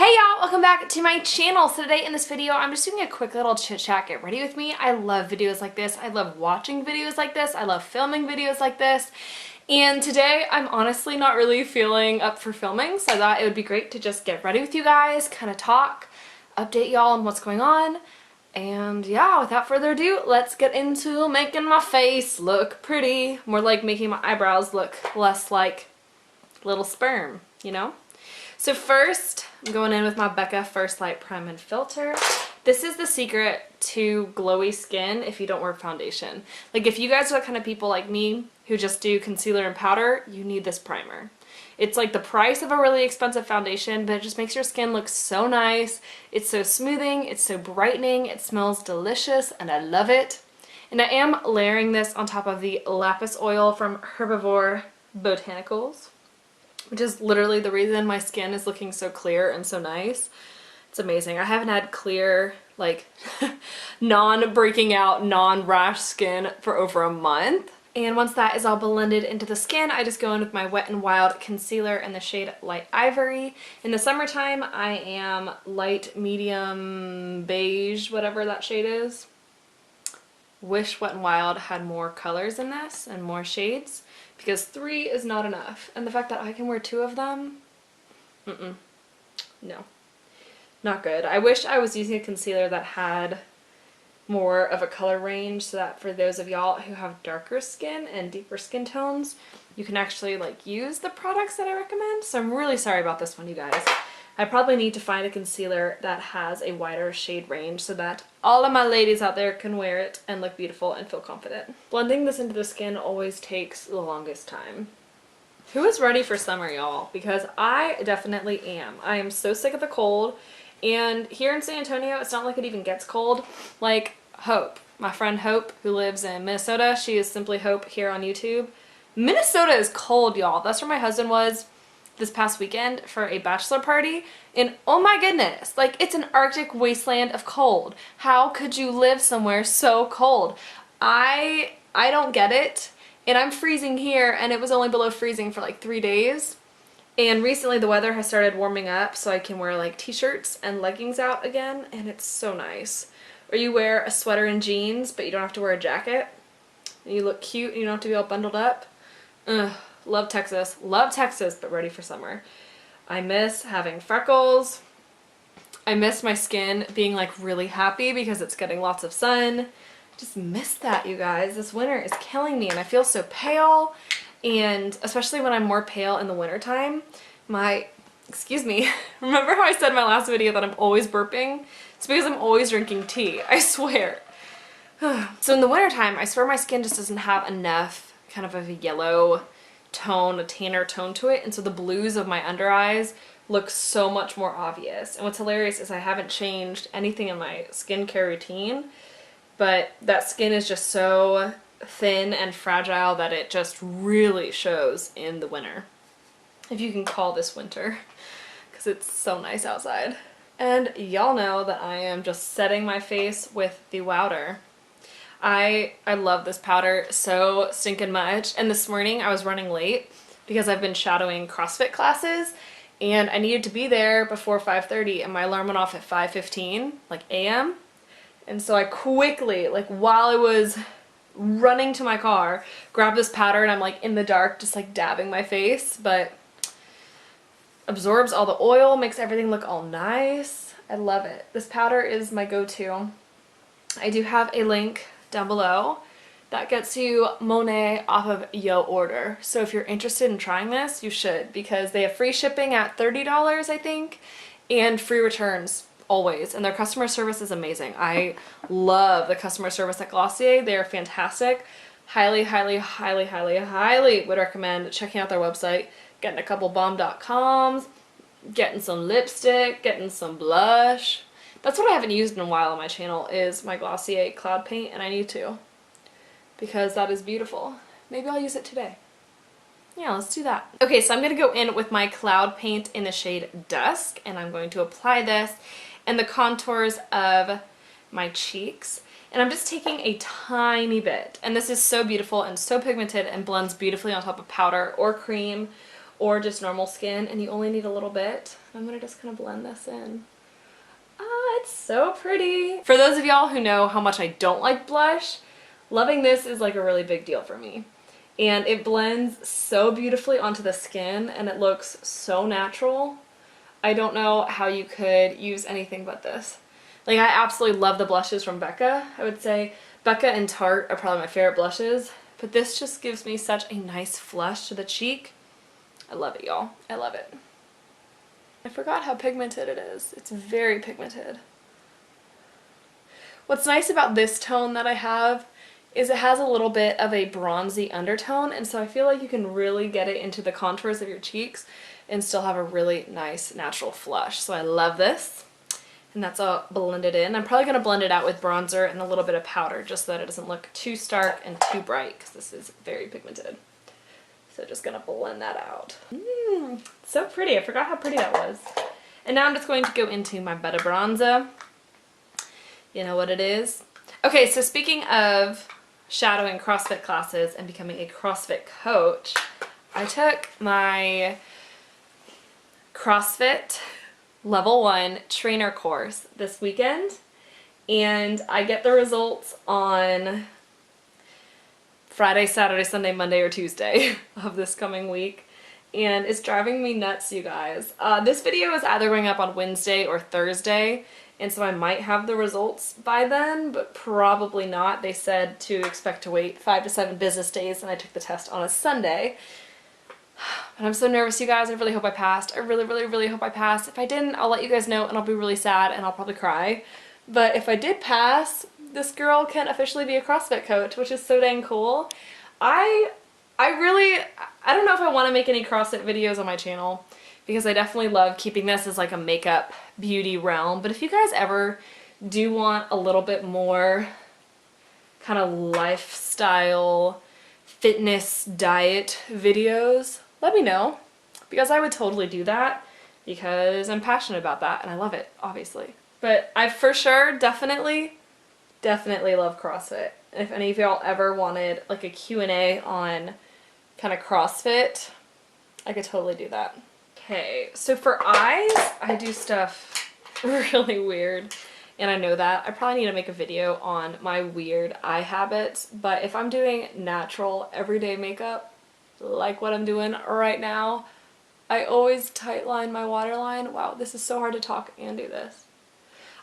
Hey y'all, welcome back to my channel. So today in this video, I'm just doing a quick little chit chat. Get ready with me. I love videos like this. I love watching videos like this. I love filming videos like this. And today I'm honestly not really feeling up for filming. So I thought it would be great to just get ready with you guys, kind of talk, update y'all on what's going on. And yeah, without further ado, let's get into making my face look pretty. More like making my eyebrows look less like little sperm, you know? So first, I'm going in with my Becca First Light Prime and Filter. This is the secret to glowy skin if you don't wear foundation. Like if you guys are the kind of people like me who just do concealer and powder, you need this primer. It's like the price of a really expensive foundation, but it just makes your skin look so nice. It's so smoothing, it's so brightening, it smells delicious, and I love it. And I am layering this on top of the lapis oil from Herbivore Botanicals, which is literally the reason my skin is looking so clear and so nice. It's amazing. I haven't had clear, like, non-breaking out, non-rash skin for over a month. And once that is all blended into the skin, I just go in with my Wet n Wild concealer in the shade Light Ivory. In the summertime, I am light, medium, beige, whatever that shade is. Wish Wet n Wild had more colors in this and more shades, because 3 is not enough. And the fact that I can wear 2 of them, no, not good. I wish I was using a concealer that had more of a color range, so that for those of y'all who have darker skin and deeper skin tones, you can actually like use the products that I recommend. So I'm really sorry about this one, you guys. I probably need to find a concealer that has a wider shade range so that all of my ladies out there can wear it and look beautiful and feel confident. Blending this into the skin always takes the longest time. Who is ready for summer, y'all? Because I definitely am. I am so sick of the cold, and here in San Antonio, it's not like it even gets cold. Like Hope, my friend Hope, who lives in Minnesota, she is Simply Hope here on YouTube. Minnesota is cold, y'all. That's where my husband was this past weekend for a bachelor party, and oh my goodness, like it's an Arctic wasteland of cold. How could you live somewhere so cold? I don't get it, and I'm freezing here, and it was only below freezing for like 3 days, and recently the weather has started warming up so I can wear like t-shirts and leggings out again, and it's so nice. Or you wear a sweater and jeans, but you don't have to wear a jacket, and you look cute and you don't have to be all bundled up. Ugh. Love Texas, but ready for summer. I miss having freckles. I miss my skin being like really happy because it's getting lots of sun. Just miss that, you guys. This winter is killing me and I feel so pale, and especially when I'm more pale in the wintertime, excuse me, remember how I said in my last video that I'm always burping? It's because I'm always drinking tea, I swear. So in the wintertime, I swear my skin just doesn't have enough kind of a yellow tone, a tanner tone to it, and so the blues of my under eyes look so much more obvious. And what's hilarious is I haven't changed anything in my skincare routine, but that skin is just so thin and fragile that it just really shows in the winter. If you can call this winter, because it's so nice outside. And y'all know that I am just setting my face with the Wowder. I love this powder so stinking much, and this morning I was running late because I've been shadowing CrossFit classes and I needed to be there before 5:30, and my alarm went off at 5:15 like a.m. and so I quickly, like while I was running to my car, grabbed this powder, and I'm like in the dark just like dabbing my face, but absorbs all the oil, makes everything look all nice. I love it. This powder is my go-to. I do have a link down below that gets you Monet off of your order. So if you're interested in trying this, you should, because they have free shipping at $30, I think, and free returns always. And their customer service is amazing. I love the customer service at Glossier. They are fantastic. Highly, highly, highly, highly, highly would recommend checking out their website, getting a couple bomb.coms, getting some lipstick, getting some blush. That's what I haven't used in a while on my channel, is my Glossier Cloud Paint, and I need to, because that is beautiful. Maybe I'll use it today. Yeah, let's do that. Okay, so I'm going to go in with my Cloud Paint in the shade Dusk, and I'm going to apply this in the contours of my cheeks. And I'm just taking a tiny bit, and this is so beautiful and so pigmented and blends beautifully on top of powder or cream or just normal skin, and you only need a little bit. I'm gonna just kind of blend this in. Ah, it's so pretty. For those of y'all who know how much I don't like blush, loving this is like a really big deal for me. And it blends so beautifully onto the skin and it looks so natural. I don't know how you could use anything but this. Like, I absolutely love the blushes from Becca. I would say Becca and Tarte are probably my favorite blushes, but this just gives me such a nice flush to the cheek. I love it, y'all. I love it. I forgot how pigmented it is. It's very pigmented. What's nice about this tone that I have is it has a little bit of a bronzy undertone, and so I feel like you can really get it into the contours of your cheeks and still have a really nice natural flush. So I love this, and that's all blended in. I'm probably going to blend it out with bronzer and a little bit of powder just so that it doesn't look too stark and too bright, because this is very pigmented. So just going to blend that out. So pretty. I forgot how pretty that was. And now I'm just going to go into my butter bronzer. You know what it is? Okay, so speaking of shadowing CrossFit classes and becoming a CrossFit coach, I took my CrossFit level 1 trainer course this weekend, and I get the results on Friday, Saturday, Sunday, Monday, or Tuesday of this coming week, and it's driving me nuts, you guys. This video is either going up on Wednesday or Thursday, and so I might have the results by then, but probably not. They said to expect to wait 5 to 7 business days, and I took the test on a Sunday. And I'm so nervous, you guys. I really hope I passed. I really, really, really hope I passed. If I didn't, I'll let you guys know, and I'll be really sad, and I'll probably cry. But if I did pass, this girl can officially be a CrossFit coach, which is so dang cool. I don't know if I want to make any CrossFit videos on my channel, because I definitely love keeping this as like a makeup beauty realm. But if you guys ever do want a little bit more kind of lifestyle, fitness, diet videos, let me know, because I would totally do that, because I'm passionate about that and I love it, obviously. But I for sure definitely love CrossFit. And if any of y'all ever wanted like a Q&A on kind of CrossFit, I could totally do that. Okay, so for eyes, I do stuff really weird, and I know that. I probably need to make a video on my weird eye habits, but if I'm doing natural, everyday makeup, like what I'm doing right now, I always tightline my waterline. Wow, this is so hard to talk and do this.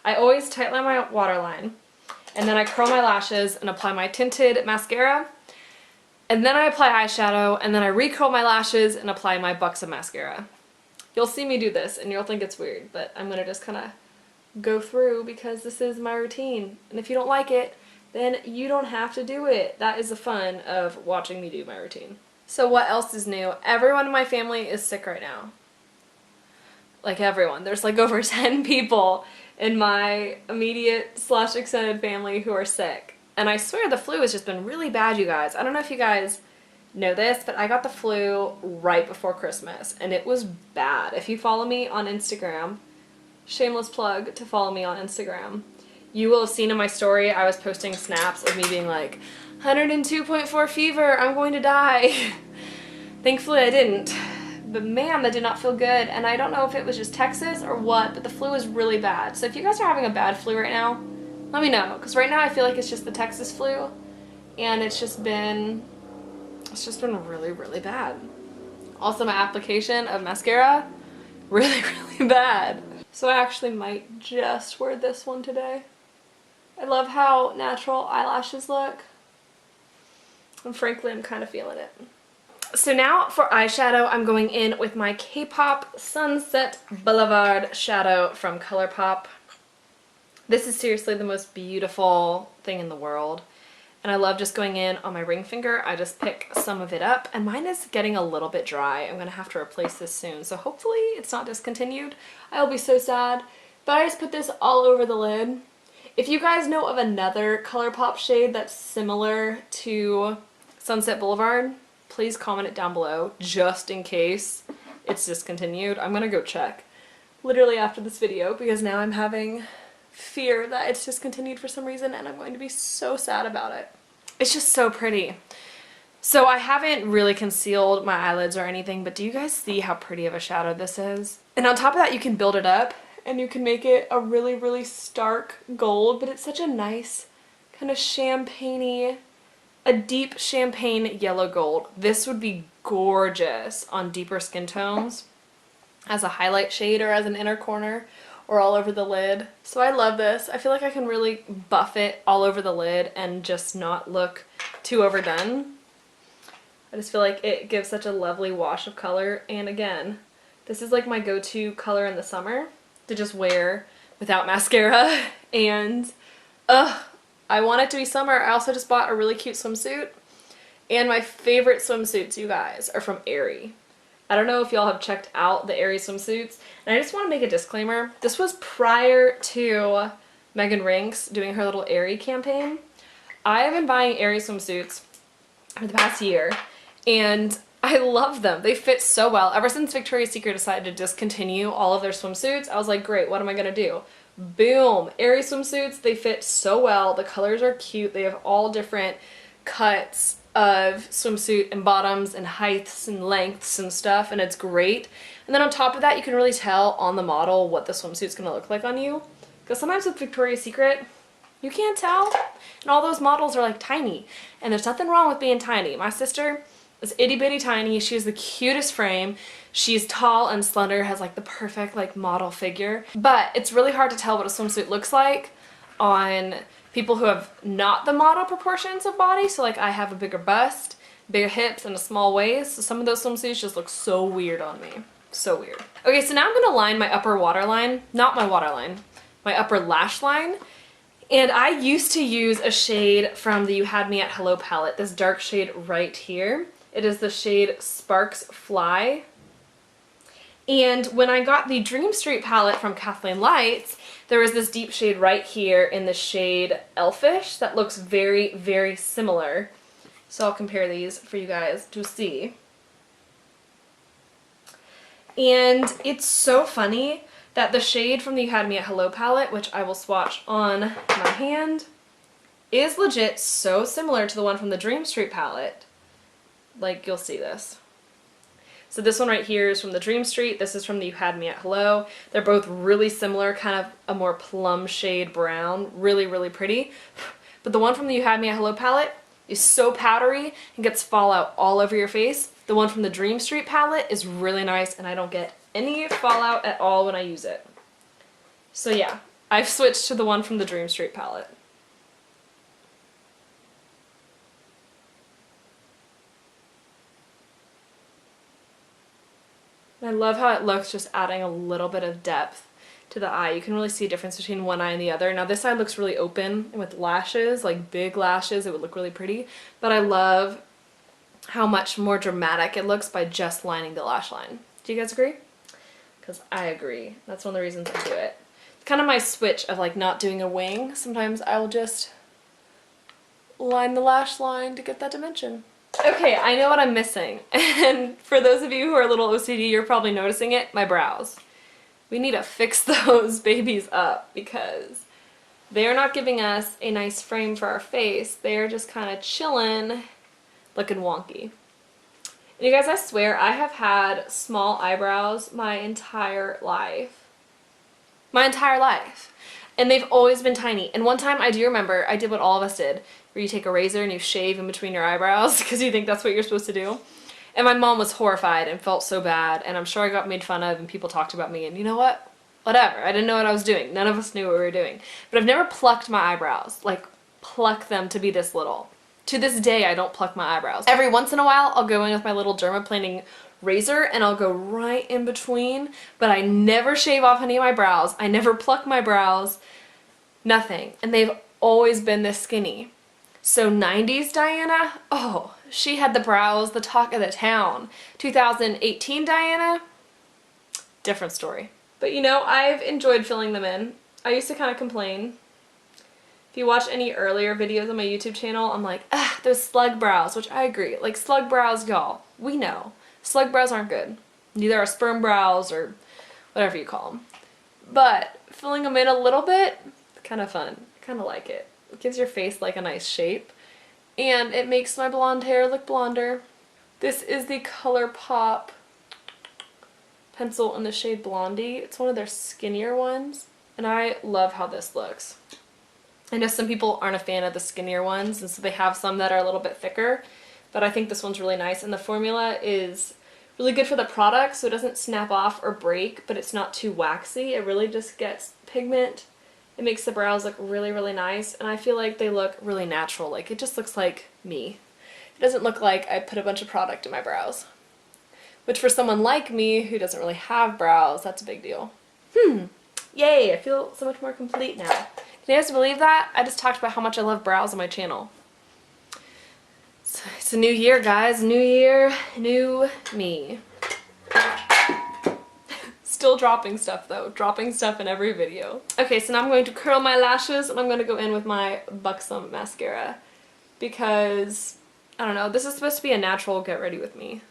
I always tightline my waterline, and then I curl my lashes and apply my tinted mascara, and then I apply eyeshadow, and then I recurl my lashes and apply my Buxom mascara. You'll see me do this and you'll think it's weird, but I'm gonna just kind of go through because this is my routine. And if you don't like it, then you don't have to do it. That is the fun of watching me do my routine. So what else is new? Everyone in my family is sick right now. Like everyone. There's like over 10 people in my immediate / extended family who are sick. And I swear the flu has just been really bad, you guys. I don't know if you guys know this, but I got the flu right before Christmas, and it was bad. If you follow me on Instagram, shameless plug to follow me on Instagram, you will have seen in my story I was posting snaps of me being like, 102.4 fever, I'm going to die. Thankfully I didn't, but man, that did not feel good, and I don't know if it was just Texas or what, but the flu is really bad. So if you guys are having a bad flu right now, let me know, because right now I feel like it's just the Texas flu, and it's just been really, really bad. Also, my application of mascara, really, really bad. So I actually might just wear this one today. I love how natural eyelashes look. And frankly, I'm kind of feeling it. So now for eyeshadow, I'm going in with my K-Pop Sunset Boulevard shadow from ColourPop. This is seriously the most beautiful thing in the world. And I love just going in on my ring finger. I just pick some of it up, and mine is getting a little bit dry. I'm gonna have to replace this soon, so hopefully it's not discontinued. I'll be so sad. But I just put this all over the lid. If you guys know of another ColourPop shade that's similar to Sunset Boulevard, please comment it down below, just in case it's discontinued. I'm gonna go check literally after this video, because now I'm having fear that it's discontinued for some reason, and I'm going to be so sad about it. It's just so pretty. So I haven't really concealed my eyelids or anything, but do you guys see how pretty of a shadow this is? And on top of that, you can build it up and you can make it a really, really stark gold, but it's such a nice kind of champagne-y, a deep champagne yellow gold. This would be gorgeous on deeper skin tones as a highlight shade or as an inner corner or all over the lid. So I love this. I feel like I can really buff it all over the lid and just not look too overdone. I just feel like it gives such a lovely wash of color, and again, this is like my go-to color in the summer to just wear without mascara, and I want it to be summer. I also just bought a really cute swimsuit, and my favorite swimsuits, you guys, are from Aerie. I don't know if y'all have checked out the Aerie swimsuits, and I just want to make a disclaimer. This was prior to Megan Rinks doing her little Aerie campaign. I have been buying Aerie swimsuits for the past year, and I love them. They fit so well. Ever since Victoria's Secret decided to discontinue all of their swimsuits, I was like, great, what am I gonna do? Boom! Aerie swimsuits, they fit so well. The colors are cute. They have all different cuts of swimsuit and bottoms and heights and lengths and stuff, and it's great. And then on top of that, you can really tell on the model what the swimsuit's gonna look like on you. Because sometimes with Victoria's Secret, you can't tell. And all those models are like tiny. And there's nothing wrong with being tiny. My sister is itty bitty tiny. She has the cutest frame. She's tall and slender, has like the perfect like model figure. But it's really hard to tell what a swimsuit looks like on people who have not the model proportions of body. So like I have a bigger bust, bigger hips, and a small waist. So some of those swimsuits just look so weird on me. So weird. Okay, so now I'm gonna line my upper waterline, not my waterline, my upper lash line. And I used to use a shade from the You Had Me at Hello palette, this dark shade right here. It is the shade Sparks Fly. And when I got the Dream Street palette from Kathleen Lights, there was this deep shade right here in the shade Elfish that looks very, very similar. So I'll compare these for you guys to see. And it's so funny that the shade from the You Had Me at Hello palette, which I will swatch on my hand, is legit so similar to the one from the Dream Street palette. Like, you'll see this. So this one right here is from the Dream Street. This is from the You Had Me at Hello. They're both really similar, kind of a more plum shade brown. Really, really pretty. But the one from the You Had Me at Hello palette is so powdery and gets fallout all over your face. The one from the Dream Street palette is really nice, and I don't get any fallout at all when I use it. So yeah, I've switched to the one from the Dream Street palette. I love how it looks, just adding a little bit of depth to the eye. You can really see a difference between one eye and the other. Now this eye looks really open, and with lashes, like big lashes, it would look really pretty. But I love how much more dramatic it looks by just lining the lash line. Do you guys agree? Because I agree. That's one of the reasons I do it. It's kind of my switch of like not doing a wing. Sometimes I'll just line the lash line to get that dimension. Okay, I know what I'm missing. And for those of you who are a little OCD, you're probably noticing it, my brows. We need to fix those babies up because they're not giving us a nice frame for our face. They're just kind of chilling, looking wonky. And you guys, I swear, I have had small eyebrows my entire life. My entire life. And they've always been tiny. And one time, I do remember, I did what all of us did, where you take a razor and you shave in between your eyebrows because you think that's what you're supposed to do. And my mom was horrified and felt so bad, and I'm sure I got made fun of and people talked about me, and you know what? Whatever. I didn't know what I was doing. None of us knew what we were doing. But I've never plucked my eyebrows. Like, pluck them to be this little. To this day, I don't pluck my eyebrows. Every once in a while, I'll go in with my little dermaplaning razor and I'll go right in between, but I never shave off any of my brows. I never pluck my brows. Nothing. And they've always been this skinny. So 90s Diana, oh, she had the brows, the talk of the town. 2018 Diana, different story. But you know, I've enjoyed filling them in. I used to kind of complain. If you watch any earlier videos on my YouTube channel, I'm like, ah, those slug brows, which I agree. Like, slug brows, y'all, we know. Slug brows aren't good. Neither are sperm brows or whatever you call them. But filling them in a little bit, kind of fun. Kind of like it. It gives your face like a nice shape. and it makes my blonde hair look blonder. This is the ColourPop pencil in the shade Blondie. It's one of their skinnier ones, and I love how this looks. I know some people aren't a fan of the skinnier ones, and so they have some that are a little bit thicker, but I think this one's really nice, and the formula is really good for the product, so it doesn't snap off or break, but it's not too waxy. It really just gets pigment. It makes the brows look really, really nice, and I feel like they look really natural. Like, it just looks like me. It doesn't look like I put a bunch of product in my brows. Which for someone like me who doesn't really have brows, that's a big deal. Yay, I feel so much more complete now. Can you guys believe that? I just talked about how much I love brows on my channel. It's a new year, guys. New year, new me. Still dropping stuff though. Dropping stuff in every video. Okay, so now I'm going to curl my lashes, and I'm going to go in with my Buxom mascara. Because, I don't know, this is supposed to be a natural get ready with me.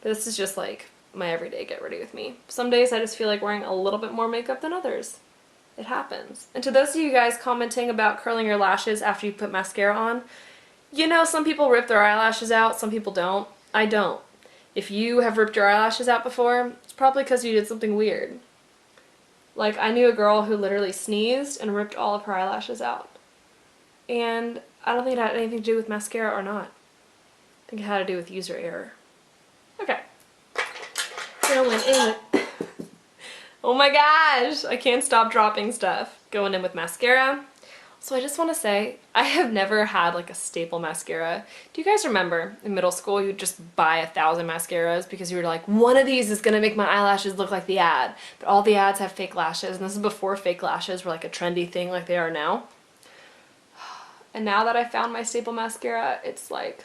But this is just like my everyday get ready with me. Some days I just feel like wearing a little bit more makeup than others. It happens. And to those of you guys commenting about curling your lashes after you put mascara on, you know, some people rip their eyelashes out, some people don't. I don't. If you have ripped your eyelashes out before, it's probably because you did something weird. Like, I knew a girl who literally sneezed and ripped all of her eyelashes out. And I don't think it had anything to do with mascara or not. I think it had to do with user error. Okay. Going in with... Oh my gosh! I can't stop dropping stuff. Going in with mascara. So I just want to say, I have never had like a staple mascara. Do you guys remember in middle school you'd just buy 1,000 mascaras because you were like, one of these is going to make my eyelashes look like the ad. But all the ads have fake lashes, and this is before fake lashes were like a trendy thing like they are now. And now that I found my staple mascara, it's like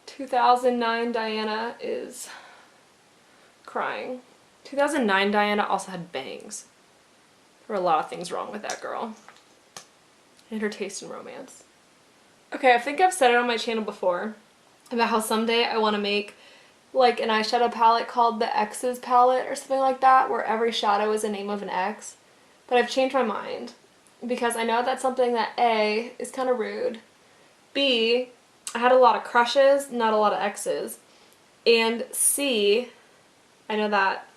2009 Diana is crying. 2009 Diana also had bangs. There were a lot of things wrong with that girl. And her taste in romance. Okay, I think I've said it on my channel before about how someday I want to make like an eyeshadow palette called the Exes palette or something like that, where every shadow is a name of an ex. But I've changed my mind because I know that's something that A, is kind of rude, B, I had a lot of crushes, not a lot of exes, and C, I know that,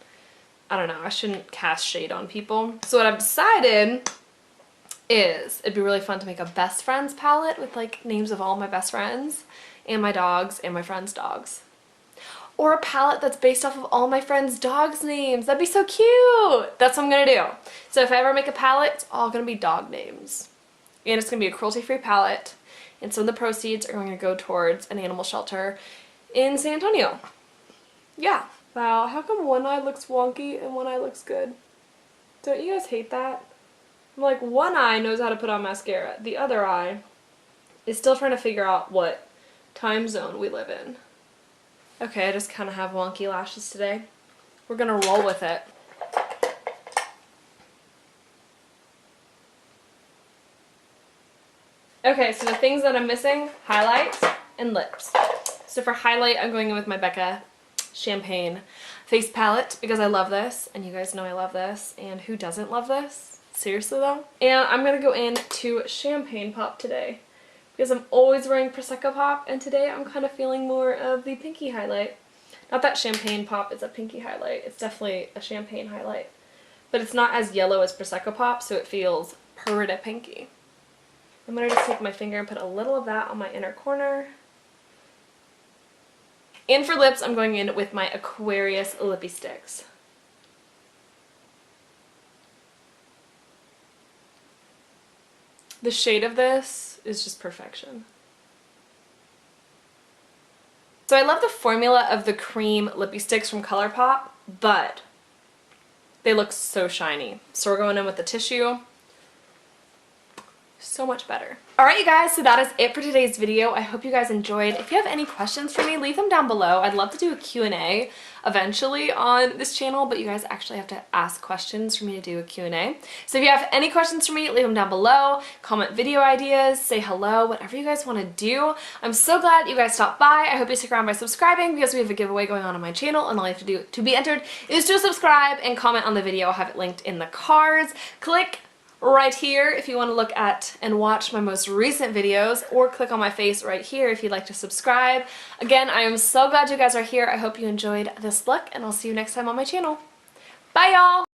I don't know, I shouldn't cast shade on people. So what I've decided is it'd be really fun to make a best friends palette with like names of all my best friends and my dogs and my friends' dogs. Or a palette that's based off of all my friends' dogs' names. That'd be so cute! That's what I'm gonna do. So if I ever make a palette, it's all gonna be dog names. And it's gonna be a cruelty-free palette. And some of the proceeds are going to go towards an animal shelter in San Antonio. Yeah. Wow, how come one eye looks wonky and one eye looks good? Don't you guys hate that? I'm like, one eye knows how to put on mascara. The other eye is still trying to figure out what time zone we live in. Okay, I just kind of have wonky lashes today. We're gonna roll with it. Okay, so the things that I'm missing, highlights and lips. So for highlight, I'm going in with my Becca Champagne face palette because I love this, and you guys know I love this, and who doesn't love this? Seriously though. And I'm gonna go in to Champagne Pop today because I'm always wearing Prosecco Pop, and today I'm kind of feeling more of the pinky highlight. Not that Champagne Pop is a pinky highlight, it's definitely a champagne highlight, but it's not as yellow as Prosecco Pop, so it feels pretty pinky. I'm gonna just take my finger and put a little of that on my inner corner. And for lips, I'm going in with my Aquarius Lippy Sticks. The shade of this is just perfection. So I love the formula of the cream lippy sticks from ColourPop, but they look so shiny. So we're going in with the tissue. So much better. Alright you guys, so that is it for today's video. I hope you guys enjoyed. If you have any questions for me, leave them down below. I'd love to do a Q&A eventually on this channel, but you guys actually have to ask questions for me to do a Q&A. So if you have any questions for me, leave them down below. Comment video ideas, say hello, whatever you guys want to do. I'm so glad you guys stopped by. I hope you stick around by subscribing because we have a giveaway going on my channel, and all you have to do to be entered is to subscribe and comment on the video. I'll have it linked in the cards. Click right here if you want to look at and watch my most recent videos, or click on my face right here if you'd like to subscribe. Again, I am so glad you guys are here. I hope you enjoyed this look, and I'll see you next time on my channel. Bye, y'all!